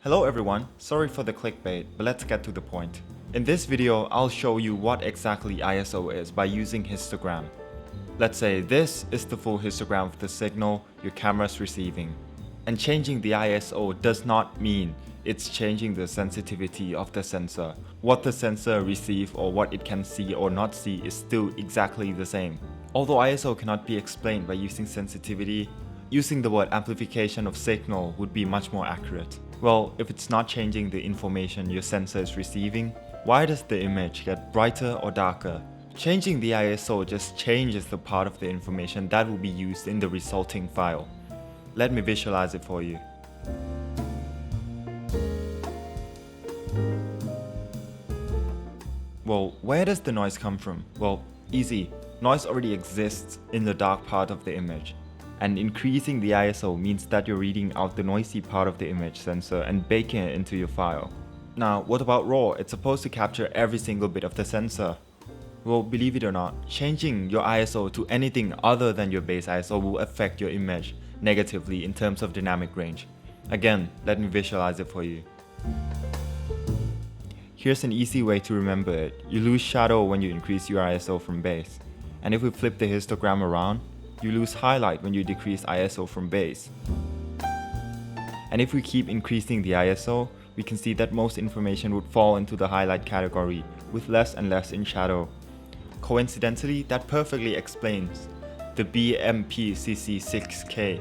Hello everyone, sorry for the clickbait, but let's get to the point. In this video, I'll show you what exactly ISO is by using histogram. Let's say this is the full histogram of the signal your camera's receiving. And changing the ISO does not mean it's changing the sensitivity of the sensor. What the sensor receives or what it can see or not see is still exactly the same. Although ISO cannot be explained by using sensitivity, using the word amplification of signal would be much more accurate. Well, if it's not changing the information your sensor is receiving, why does the image get brighter or darker? Changing the ISO just changes the part of the information that will be used in the resulting file. Let me visualize it for you. Well, where does the noise come from? Well, easy. Noise already exists in the dark part of the image. And increasing the ISO means that you're reading out the noisy part of the image sensor and baking it into your file. Now, what about RAW? It's supposed to capture every single bit of the sensor. Well, believe it or not, changing your ISO to anything other than your base ISO will affect your image negatively in terms of dynamic range. Again, let me visualize it for you. Here's an easy way to remember it. You lose shadow when you increase your ISO from base. And if we flip the histogram around, you lose highlight when you decrease ISO from base. And if we keep increasing the ISO, we can see that most information would fall into the highlight category, with less and less in shadow. Coincidentally, that perfectly explains the BMPCC6K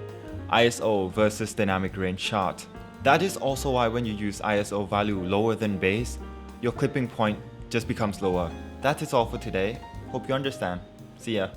ISO versus dynamic range chart. That is also why when you use ISO value lower than base, your clipping point just becomes lower. That is all for today. Hope you understand. See ya.